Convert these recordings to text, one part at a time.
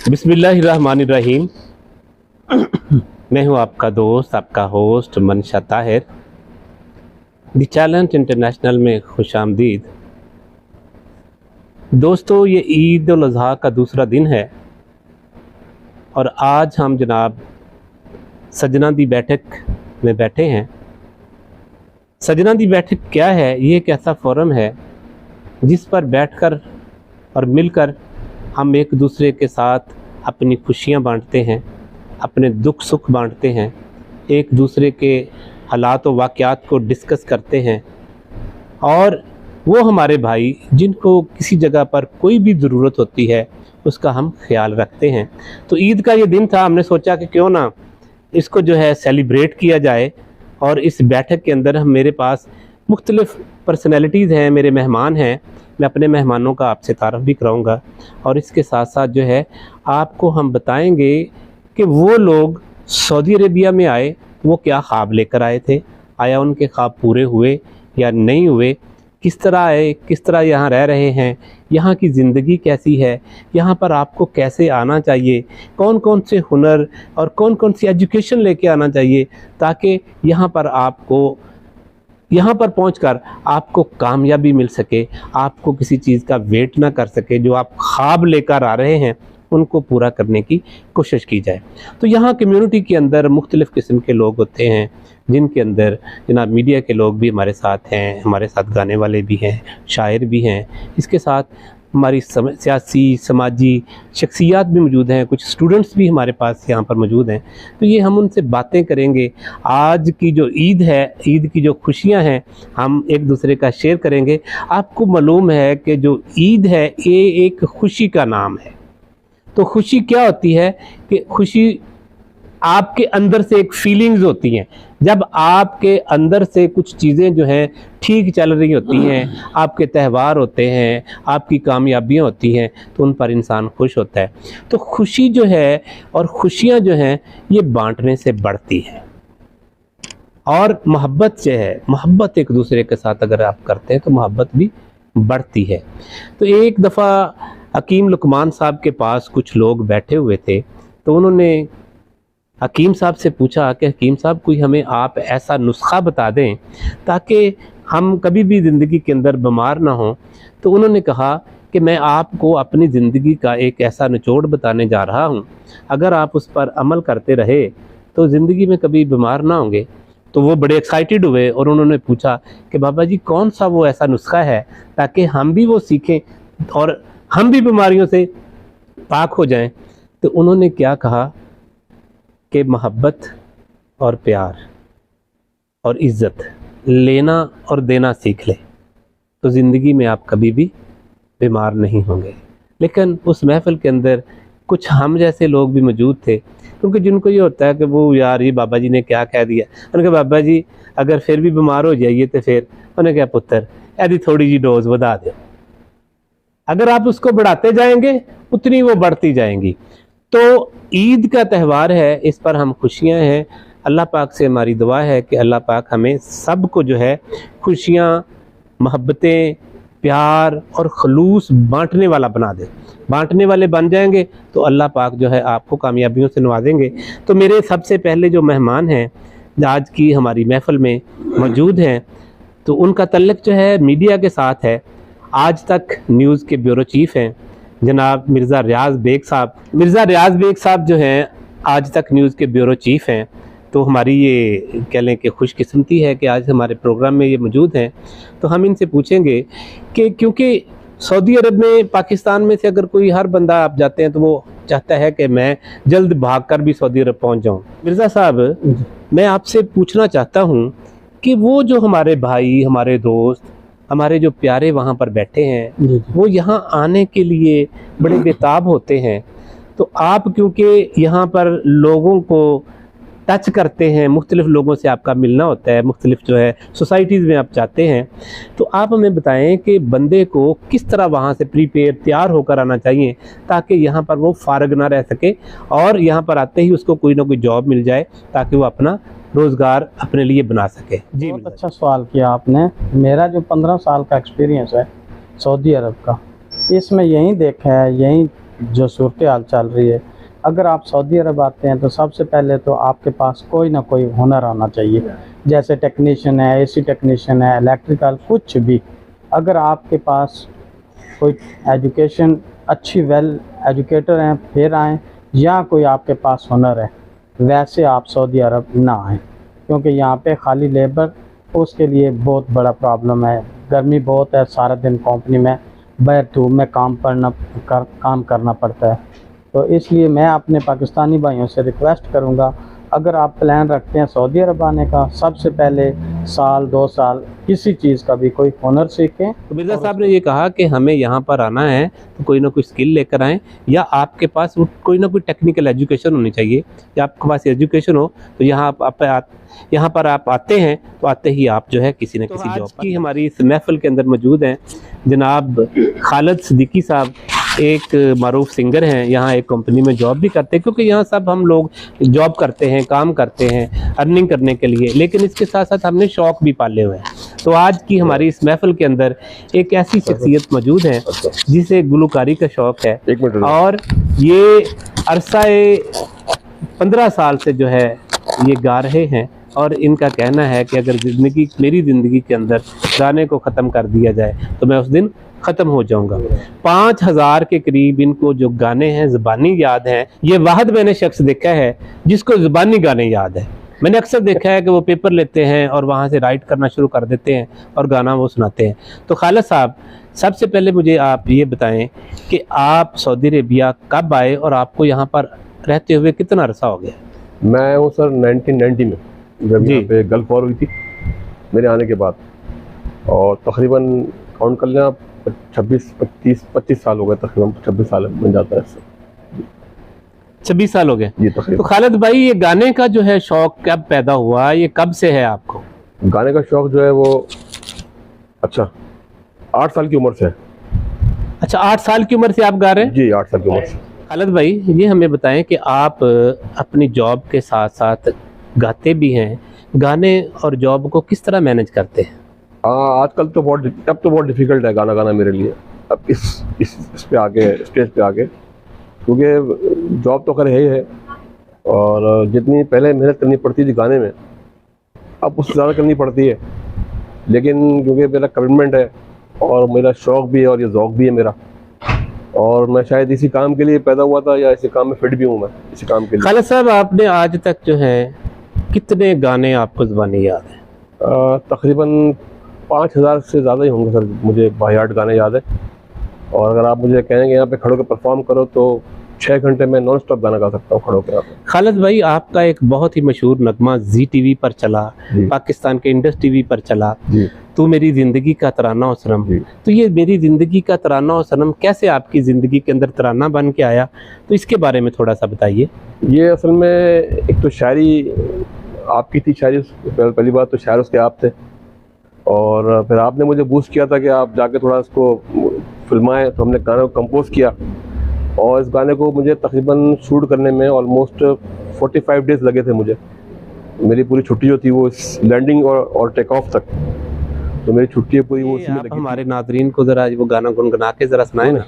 बिस्मिल्लाहिर्रहमानिर्रहीम। मैं हूं आपका दोस्त, आपका होस्ट मनशा ताहिर। द चैलेंज इंटरनेशनल में खुशामदीद। दोस्तों, ये ईद उल अज़हा का दूसरा दिन है और आज हम जनाब सजना दी बैठक में बैठे हैं। सजना दी बैठक क्या है? ये एक ऐसा फोरम है जिस पर बैठकर और मिलकर हम एक दूसरे के साथ अपनी खुशियाँ बांटते हैं, अपने दुख सुख बांटते हैं, एक दूसरे के हालात व वाक़यात को डिस्कस करते हैं और वो हमारे भाई जिनको किसी जगह पर कोई भी ज़रूरत होती है उसका हम ख्याल रखते हैं। तो ईद का ये दिन था, हमने सोचा कि क्यों ना इसको जो है सेलिब्रेट किया जाए। और इस बैठक के अंदर मेरे पास मुख्तलिफ़ पर्सनैलिटीज़ हैं, मेरे मेहमान हैं। मैं अपने मेहमानों का आपसे तारफ़ भी कराऊंगा और इसके साथ साथ जो है आपको हम बताएंगे कि वो लोग सऊदी अरेबिया में आए, वो क्या ख्वाब लेकर आए थे, आया उनके ख्वाब पूरे हुए या नहीं हुए, किस तरह आए, किस तरह यहाँ रह रहे हैं, यहाँ की ज़िंदगी कैसी है, यहाँ पर आपको कैसे आना चाहिए, कौन कौन से हुनर और कौन कौन सी एजुकेशन लेके आना चाहिए ताकि यहाँ पर पहुंचकर आपको कामयाबी मिल सके, आपको किसी चीज़ का वेट ना कर सके, जो आप ख्वाब लेकर आ रहे हैं उनको पूरा करने की कोशिश की जाए। तो यहाँ कम्युनिटी के अंदर मुख्तलिफ़ किस्म के लोग होते हैं, जिनके अंदर जनाब मीडिया के लोग भी हमारे साथ हैं, हमारे साथ गाने वाले भी हैं, शायर भी हैं, इसके साथ हमारी सियासी समाजी शख्सियात भी मौजूद हैं, कुछ स्टूडेंट्स भी हमारे पास यहाँ पर मौजूद हैं। तो ये हम उनसे बातें करेंगे। आज की जो ईद है, ईद की जो खुशियाँ हैं, हम एक दूसरे का शेयर करेंगे। आपको मालूम है कि जो ईद है ये एक खुशी का नाम है। तो खुशी क्या होती है कि खुशी आपके अंदर से एक फीलिंग्स होती हैं। जब आपके अंदर से कुछ चीज़ें जो हैं ठीक चल रही होती हैं, आपके त्यौहार होते हैं, आपकी कामयाबियां होती हैं, तो उन पर इंसान खुश होता है। तो खुशी जो है और खुशियां जो हैं ये बांटने से बढ़ती हैं। और मोहब्बत जो है, मोहब्बत एक दूसरे के साथ अगर आप करते हैं तो मोहब्बत भी बढ़ती है। तो एक दफ़ा हकीम लुकमान साहब के पास कुछ लोग बैठे हुए थे, तो उन्होंने हकीम साहब से पूछा कि हकीम साहब कोई हमें आप ऐसा नुस्खा बता दें ताकि हम कभी भी ज़िंदगी के अंदर बीमार ना हों। तो उन्होंने कहा कि मैं आपको अपनी ज़िंदगी का एक ऐसा निचोड़ बताने जा रहा हूं, अगर आप उस पर अमल करते रहे तो ज़िंदगी में कभी बीमार ना होंगे। तो वो बड़े एक्साइटेड हुए और उन्होंने पूछा कि बाबा जी कौन सा वो ऐसा नुस्खा है ताकि हम भी वो सीखें और हम भी बीमारियों से पाक हो जाएं। तो उन्होंने क्या कहा कि मोहब्बत और प्यार और इज़्ज़त लेना और देना सीख ले तो ज़िंदगी में आप कभी भी बीमार नहीं होंगे। लेकिन उस महफ़िल के अंदर कुछ हम जैसे लोग भी मौजूद थे, क्योंकि जिनको ये होता है कि वो यार ये बाबा जी ने क्या कह दिया। उन्होंने कहा बाबा जी अगर फिर भी बीमार हो जाइए तो फिर, उन्होंने कहा पुत्र यदि थोड़ी जी डोज बढ़ा दो, अगर आप उसको बढ़ाते जाएंगे उतनी वो बढ़ती जाएंगी। तो ईद का त्यौहार है, इस पर हम खुशियां हैं। अल्लाह पाक से हमारी दुआ है कि अल्लाह पाक हमें सब को जो है खुशियाँ, मोहब्बतें, प्यार और खलूस बांटने वाला बना दे। बांटने वाले बन जाएंगे तो अल्लाह पाक जो है आपको कामयाबियों से नवाजेंगे। तो मेरे सबसे पहले जो मेहमान हैं आज की हमारी महफ़िल में मौजूद हैं, तो उनका तल्लुक़ जो है मीडिया के साथ है। आज तक न्यूज़ के ब्यूरो चीफ़ हैं जनाब मिर्ज़ा रियाज़ बेग साहब। मिर्ज़ा रियाज़ बेग साहब जो हैं आज तक न्यूज़ के ब्यूरो चीफ़ हैं। तो हमारी ये कह लें कि खुशकिस्मती है कि आज हमारे प्रोग्राम में ये मौजूद हैं। तो हम इनसे पूछेंगे कि क्योंकि सऊदी अरब में, पाकिस्तान में से अगर कोई हर बंदा आप जाते हैं तो वो चाहता है कि मैं जल्द भागकर भी सऊदी अरब पहुंच जाऊं। मिर्ज़ा साहब, मैं आपसे पूछना चाहता हूं कि वो जो हमारे भाई, हमारे दोस्त, हमारे जो प्यारे वहाँ पर बैठे हैं, वो यहाँ आने के लिए बड़े बेताब होते हैं। तो आप क्योंकि यहाँ पर लोगों को टच करते हैं, मुख्तलिफ़ लोगों से आपका मिलना होता है, मुख्तलिफ़ जो है सोसाइटीज़ में आप जाते हैं, तो आप हमें बताएं कि बंदे को किस तरह वहाँ से प्रीपेयर तैयार होकर आना चाहिए ताकि यहाँ पर वो फारग ना रह सके और यहाँ पर आते ही उसको कोई ना कोई जॉब मिल जाए ताकि वो अपना रोज़गार अपने लिए बना सके। जी, बहुत अच्छा सवाल किया आपने। मेरा जो 15 साल का एक्सपीरियंस है सऊदी अरब का, इसमें यही देखा है, यही जो सूरत हाल चल रही है, अगर आप सऊदी अरब आते हैं तो सबसे पहले तो आपके पास कोई ना कोई हुनर आना चाहिए। जैसे टेक्नीशियन है, एसी टेक्नीशियन है, इलेक्ट्रिकल, कुछ भी। अगर आपके पास कोई एजुकेशन अच्छी वेल एजुकेटर हैं फिर आएँ, या कोई आपके पास हुनर है, वैसे आप सऊदी अरब ना आएँ, क्योंकि यहाँ पे खाली लेबर उसके लिए बहुत बड़ा प्रॉब्लम है। गर्मी बहुत है, सारा दिन कंपनी में बैठ धूप में काम करना पड़ता है। तो इसलिए मैं अपने पाकिस्तानी भाइयों से रिक्वेस्ट करूँगा, अगर आप प्लान रखते हैं सऊदी अरब आने का, सबसे पहले साल 2 साल किसी चीज़ का भी कोई हुनर सीखें। तो मिर्ज़ा साहब ने ये कहा कि हमें यहाँ पर आना है तो कोई ना कोई स्किल लेकर आएँ, या आपके पास कोई ना कोई टेक्निकल एजुकेशन होनी चाहिए, या आपके पास एजुकेशन हो तो यहाँ पर आप आते हैं तो आते ही आप जो है किसी न किसी जॉब की। हमारी इस महफिल के अंदर मौजूद हैं जनाब खालिद सिद्दीकी साहब, एक मारूफ सिंगर हैं, यहाँ एक कंपनी में जॉब भी करते हैं, क्योंकि यहाँ सब हम लोग जॉब करते हैं, काम करते हैं अर्निंग करने के लिए, लेकिन इसके साथ साथ हमने शौक़ भी पाले हुए हैं। तो आज की हमारी इस महफिल के अंदर एक ऐसी शख्सियत मौजूद है जिसे गुलकारी का शौक़ है, और ये अरसाए 15 साल से जो है ये गा रहे हैं, और इनका कहना है कि अगर मेरी ज़िंदगी के अंदर गाने को ख़त्म कर दिया जाए तो मैं उस दिन ख़त्म हो जाऊंगा। 5000 के करीब इनको जो गाने हैं ज़बानी याद हैं। ये वाहद मैंने शख्स देखा है जिसको ज़बानी गाने याद है। मैंने अक्सर देखा है कि वो पेपर लेते हैं और वहाँ से राइट करना शुरू कर देते हैं और गाना वो सुनाते हैं। तो खालिद साहब, सबसे पहले मुझे आप ये बताएं कि आप सऊदी अरेबिया कब आए और आपको यहाँ पर रहते हुए कितना अरसा हो गया? मैं हूँ सर 1990 में, जब यहाँ पे गल्फ वॉर हुई थी मेरे आने के बाद, और तकरीबन काउंट कर लें आप 25 साल हो गए, तकरीबन 26 साल बन जाता है सर। 26 साल हो गए जी तकरीबन। तो खालिद भाई, ये गाने का जो है शौक कब पैदा हुआ, ये कब से है आपको? गाने का शौक जो है वो 8 साल की उम्र से है। अच्छा, 8 साल की उम्र से आप गा रहे हैं? जी 8 साल की उम्र से। खालिद भाई, ये हमें बताएं कि आप अपनी जॉब के साथ साथ गाते भी हैं, गाने और जॉब को किस तरह मैनेज करते हैं? आजकल तो बहुत डिफ़िकल्ट है गाना गाना मेरे लिए, अब इस पे आके स्टेज पे आके, क्योंकि जॉब तो खैर है और जितनी पहले मेहनत करनी पड़ती थी गाने में अब उससे ज़्यादा करनी पड़ती है, लेकिन क्योंकि मेरा कमिटमेंट है और मेरा शौक़ भी है और ये ज़ौक़ भी है मेरा, और मैं शायद इसी काम के लिए पैदा हुआ था या इसी काम में फिट भी हूँ मैं इसी काम के लिए। खालिद साहब, आपने आज तक जो है कितने गाने आपको ज़बानी याद हैं? तकरीबन 5000 से ज़्यादा ही होंगे सर, मुझे बाहियात गाने याद है। और अगर आप मुझे कहेंगे यहाँ पे खड़ो के परफॉर्म करो तो 6 घंटे में नॉन स्टॉप गाना गा सकता हूँ खड़ो के। यहाँ पे खालिद भाई, आपका एक बहुत ही मशहूर नगमा जी टीवी पर चला, पाकिस्तान के इंडस टीवी पर चला, तो मेरी ज़िंदगी का तराना और सनम। तो ये मेरी ज़िंदगी का तराना और सनम कैसे आपकी ज़िंदगी के अंदर तराना बन के आया, तो इसके बारे में थोड़ा सा बताइए। ये असल में एक तो शायरी आपकी थी, शायरी पहली बात तो शायर उसके आप थे, और फिर आपने मुझे बूस्ट किया था कि आप जाके थोड़ा इसको फिल्माएं, तो हमने गाने को कंपोज किया, और इस गाने को मुझे तकरीबन शूट करने में ऑलमोस्ट 45 डेज़ लगे थे मुझे। मेरी पूरी छुट्टी जो थी वो इस लैंडिंग और टेक ऑफ तक, तो मेरी छुट्टी पूरी वो उसी में लगी। हमारे नादरीन को ज़रा वो गाना गुनगुना के ज़रा सुनाए ना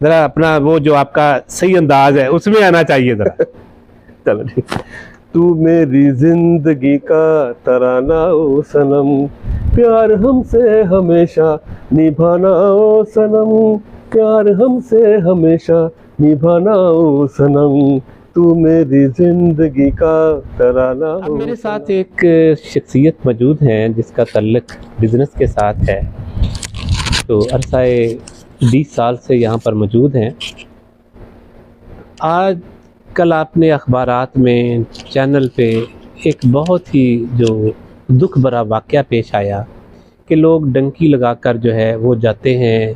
ज़रा, अपना वो जो आपका सही अंदाज है उसमें आना चाहिए ज़रा। चलो ठीक। तू मेरी जिंदगी का तराना ओ सनम, प्यार हमसे हमेशा निभाना ओ सनम, प्यार हमसे हमेशा निभाना ओ सनम, तू मेरी जिंदगी का तराना। अब मेरे साथ एक शख्सियत मौजूद है जिसका ताल्लुक बिजनेस के साथ है, तो अरसाए 20 साल से यहाँ पर मौजूद हैं। आज कल आपने अखबारात में, चैनल पे एक बहुत ही जो दुख भरा वाक़या पेश आया कि लोग डंकी लगाकर जो है वो जाते हैं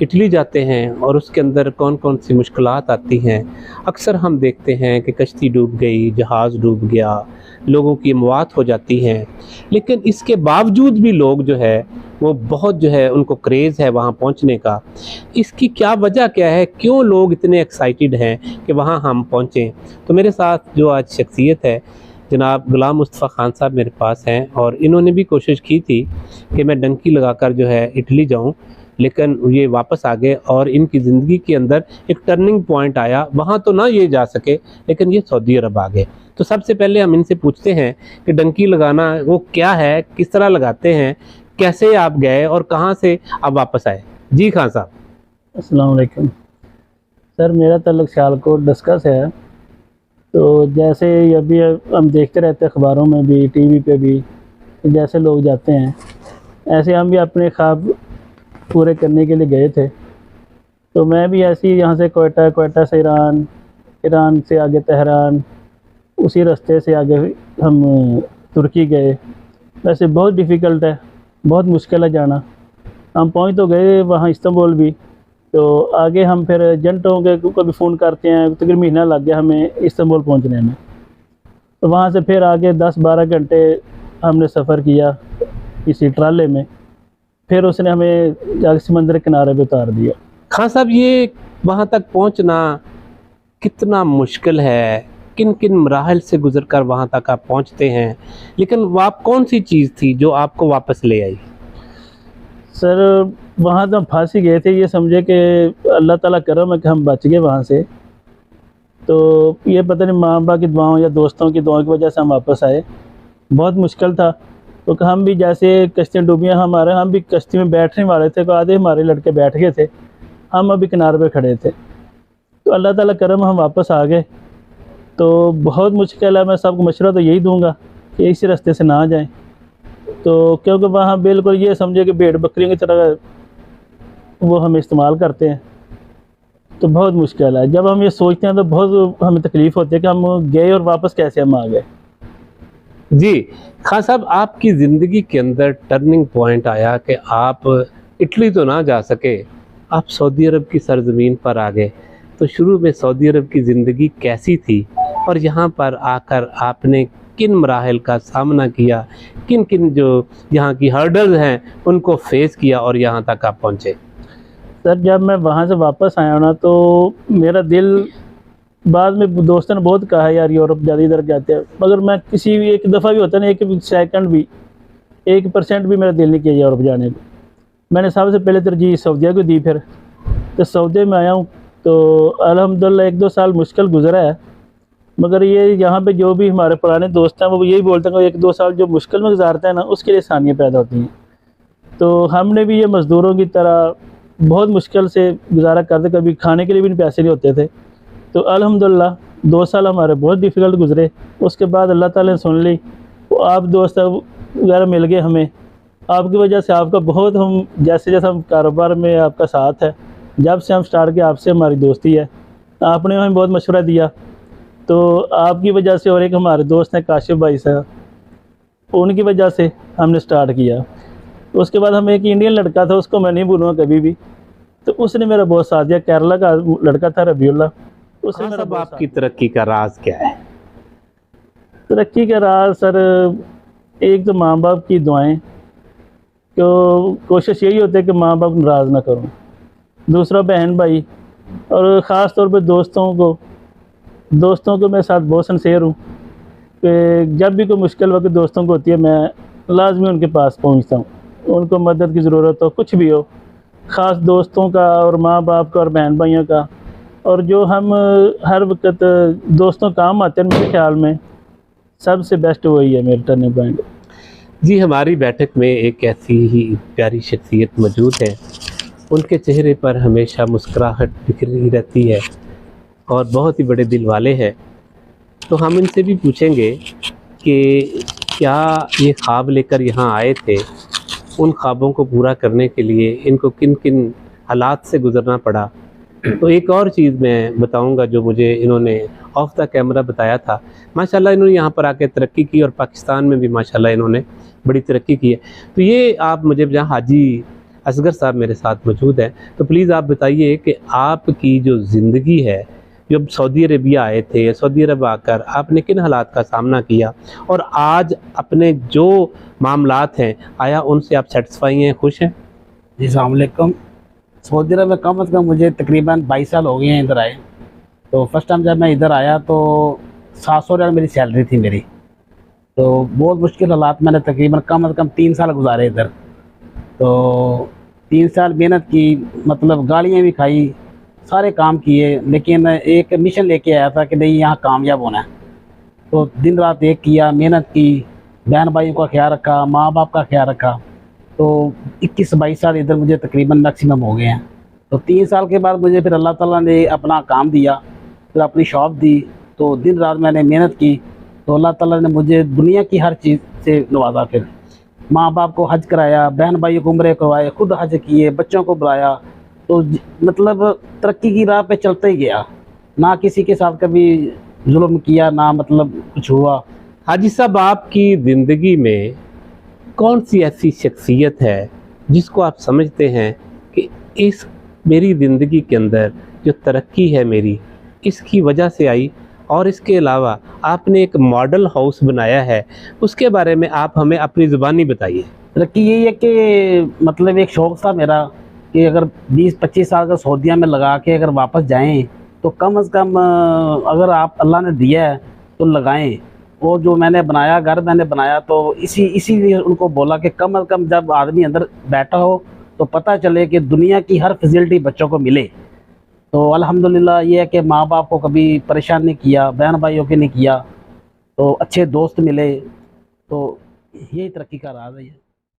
इटली जाते हैं, और उसके अंदर कौन कौन सी मुश्किलात आती हैं। अक्सर हम देखते हैं कि कश्ती डूब गई, जहाज़ डूब गया, लोगों की मौत हो जाती हैं, लेकिन इसके बावजूद भी लोग जो है वो बहुत जो है उनको क्रेज़ है वहाँ पहुँचने का। इसकी क्या वजह क्या है, क्यों लोग इतने एक्साइटेड हैं कि वहाँ हम पहुँचें? तो मेरे साथ जो आज शख्सियत है जनाब गुलाम मुस्तफ़ा खान साहब मेरे पास हैं, और इन्होंने भी कोशिश की थी कि मैं डंकी लगाकर जो है इटली जाऊँ, लेकिन ये वापस आ गए और इनकी ज़िंदगी के अंदर एक टर्निंग पॉइंट आया। वहाँ तो ना ये जा सके, लेकिन ये सऊदी अरब आ गए। तो सबसे पहले हम इनसे पूछते हैं कि डंकी लगाना वो क्या है, किस तरह लगाते हैं, कैसे आप गए और कहाँ से आप वापस आए। जी खान साहब। अस्सलाम वालेकुम सर, मेरा ताल्लुक सियालकोट डस्का से है। तो जैसे अभी हम देखते रहते हैं अखबारों में भी, टीवी पे भी, जैसे लोग जाते हैं ऐसे हम भी अपने ख्वाब पूरे करने के लिए गए थे। तो मैं भी ऐसे ही यहाँ से कोयटा, कोयटा से ईरान, ईरान से आगे तेहरान, उसी रास्ते से आगे हम तुर्की गए। वैसे बहुत डिफ़िकल्ट है, बहुत मुश्किल है जाना। हम पहुँच तो गए वहाँ इस्तांबुल भी, तो आगे हम फिर एजेंट होंगे कभी फ़ोन करते हैं, तकरीबन महीना लग गया हमें इस्तांबुल पहुँचने में। तो वहाँ से फिर आगे 10-12 घंटे हमने सफ़र किया किसी ट्राले में, फिर उसने हमें जाके समंदर किनारे पे उतार दिया। खान साहब, ये वहाँ तक पहुँचना कितना मुश्किल है, किन किन मराहल से गुजरकर वहाँ तक आप पहुँचते हैं, लेकिन वो आप कौन सी चीज़ थी जो आपको वापस ले आई? सर वहाँ तो हम फंस ही गए थे, ये समझे कि अल्लाह ताला करम है कि हम बच गए वहाँ से। तो ये पता नहीं माँ बाप की दुआओं या दोस्तों की दुआओं की वजह से हम वापस आए। बहुत मुश्किल था, तो हम भी जैसे कश्तियाँ डूबियाँ हमारे, हम भी कश्ती में बैठने वाले थे, तो आधे हमारे लड़के बैठ गए थे, हम अभी किनारे पे खड़े थे। तो अल्लाह ताला करम हम वापस आ गए। तो बहुत मुश्किल है, मैं सबको मशवरा तो यही दूंगा कि इसी रास्ते से ना जाएं। तो क्योंकि वहाँ बिल्कुल ये समझे कि भेड़ बकरियों की तरह वो हम इस्तेमाल करते हैं, तो बहुत मुश्किल है। जब हम ये सोचते हैं तो बहुत हमें तकलीफ़ होती है कि हम गए और वापस कैसे हम आ गए। जी खान साहब, आपकी ज़िंदगी के अंदर टर्निंग पॉइंट आया कि आप इटली तो ना जा सके, आप सऊदी अरब की सरज़मीन पर आ गए। तो शुरू में सऊदी अरब की ज़िंदगी कैसी थी और यहाँ पर आकर आपने किन मराहल का सामना किया, किन किन जो यहाँ की हर्डल्स हैं उनको फेस किया और यहाँ तक आप पहुँचे? सर जब मैं वहाँ से वापस आया ना, तो मेरा दिल, बाद में दोस्तों ने बहुत कहा यार यूरोप ज़्यादा इधर जाते हैं, मगर मैं किसी भी एक दफ़ा भी होता ना, एक सेकंड भी, 1% भी मेरा दिल नहीं किया यूरोप जाने को। मैंने सबसे पहले तरजीह सऊदीया को दी। फिर तो सऊदी में आया हूँ, तो अल्हम्दुलिल्लाह 1-2 साल मुश्किल गुजरा है, मगर ये यहाँ पे जो भी हमारे पुराने दोस्त हैं वो यही बोलते हैं कि 1-2 साल जो मुश्किल में गुजारते हैं ना, उसके लिए आसानियाँ पैदा होती हैं। तो हमने भी ये मज़दूरों की तरह बहुत मुश्किल से गुजारा करते, कभी खाने के लिए भी पैसे नहीं होते थे। तो अल्हम्दुलिल्लाह 2 साल हमारे बहुत डिफ़िकल्ट गुजरे। उसके बाद अल्लाह ताला ने सुन ली, वो आप दोस्त वगैरह मिल गए हमें, आपकी वजह से आपका बहुत, हम जैसे जैसे हम कारोबार में आपका साथ है, जब से हम स्टार्ट किया आपसे हमारी दोस्ती है, आपने हमें बहुत मशवरा दिया। तो आपकी वजह से और एक हमारे दोस्त हैं काशिफ भाई साहब, उनकी वजह से हमने स्टार्ट किया। उसके बाद हमें एक इंडियन लड़का था, उसको मैं नहीं भूलूँगा कभी भी, तो उसने मेरा बहुत साथ दिया। केरला का लड़का था रबीउल्लाह, उसने मेरा सब बहुत आपकी तरक्की का राज क्या है? तरक्की का राज सर, एक तो माँ बाप की दुआएं, तो कोशिश यही होती है कि माँ बाप नाराज़ ना करूँ। दूसरा बहन भाई, और ख़ास तौर पे दोस्तों को मैं साथ बहुत सिंसियर हूँ कि जब भी कोई मुश्किल वक्त दोस्तों को होती है, मैं लाजमी उनके पास पहुँचता हूँ। उनको मदद की ज़रूरत हो, कुछ भी हो, ख़ास दोस्तों का और माँ बाप का और बहन भाइयों का, और जो हम हर वक्त दोस्तों काम आते हैं, मेरे ख्याल में सबसे बेस्ट वही है मेरा टर्निंग पॉइंट। जी, हमारी बैठक में एक ऐसी ही प्यारी शख्सियत मौजूद है, उनके चेहरे पर हमेशा मुस्कुराहट बिखरी रहती है और बहुत ही बड़े दिल वाले हैं। तो हम इनसे भी पूछेंगे कि क्या ये ख्वाब लेकर यहाँ आए थे, उन ख्वाबों को पूरा करने के लिए इनको किन किन हालात से गुज़रना पड़ा। तो एक और चीज़ मैं बताऊंगा जो मुझे इन्होंने ऑफ द कैमरा बताया था। माशाल्लाह इन्होंने यहाँ पर आके तरक्की की और पाकिस्तान में भी माशाल्लाह इन्होंने बड़ी तरक्की की है। तो ये आप मुझे, जहाँ हाजी असगर साहब मेरे साथ मौजूद हैं, तो प्लीज़ आप बताइए कि आपकी जो ज़िंदगी है, जब सऊदी अरेबिया आए थे, सऊदी अरब आकर आपने किन हालात का सामना किया और आज अपने जो मामलात हैं, आया उनसे आप सेटिस्फाई हैं, खुश हैं? जी अस्सलाम वालेकुम। सऊदी अरब में कम अज़ कम मुझे तकरीबन 22 साल हो गए हैं इधर आए। तो फर्स्ट टाइम जब मैं इधर आया तो 700 रियाल मेरी सैलरी थी मेरी। तो बहुत मुश्किल हालात मैंने तकरीबन कम अज़ कम 3 साल गुजारे इधर। तो 3 साल मेहनत की, मतलब गालियाँ भी खाई, सारे काम किए, लेकिन एक मिशन लेके आया था कि नहीं यहाँ कामयाब होना है। तो दिन रात एक किया, मेहनत की, बहन भाइयों का ख्याल रखा, माँ बाप का ख्याल रखा। तो 21-22 साल इधर मुझे तकरीबन मैक्सिमम हो गए हैं। तो 3 साल के बाद मुझे फिर अल्लाह ताला ने अपना काम दिया, फिर अपनी शॉप दी। तो दिन रात मैंने मेहनत की, तो अल्लाह ताला ने मुझे दुनिया की हर चीज़ से नवाजा। फिर माँ बाप को हज कराया, बहन भाइयों को उम्रे करवाए, खुद हज किए, बच्चों को बुलाया। तो मतलब तरक्की की राह पे चलते ही गया, ना किसी के साथ कभी जुल्म किया, ना मतलब कुछ हुआ। हाजी साहब, आपकी ज़िंदगी में कौन सी ऐसी शख्सियत है जिसको आप समझते हैं कि इस मेरी ज़िंदगी के अंदर जो तरक्की है मेरी, इसकी वजह से आई? और इसके अलावा आपने एक मॉडल हाउस बनाया है, उसके बारे में आप हमें अपनी ज़ुबानी बताइए। तरक्की यही है कि मतलब एक शौक़ था मेरा कि अगर 20-25 साल का सऊदीया में लगा के अगर वापस जाएं तो कम से कम अगर आप अल्लाह ने दिया है तो लगाएं। वो जो मैंने बनाया, घर मैंने बनाया, तो इसीलिए उनको बोला कि कम से कम जब आदमी अंदर बैठा हो तो पता चले कि दुनिया की हर फैसिलिटी बच्चों को मिले। तो अल्हम्दुलिल्लाह ये है कि माँ बाप को कभी परेशान नहीं किया, बहन भाइयों के नहीं किया, तो अच्छे दोस्त मिले। तो यही तरक्की का राज है।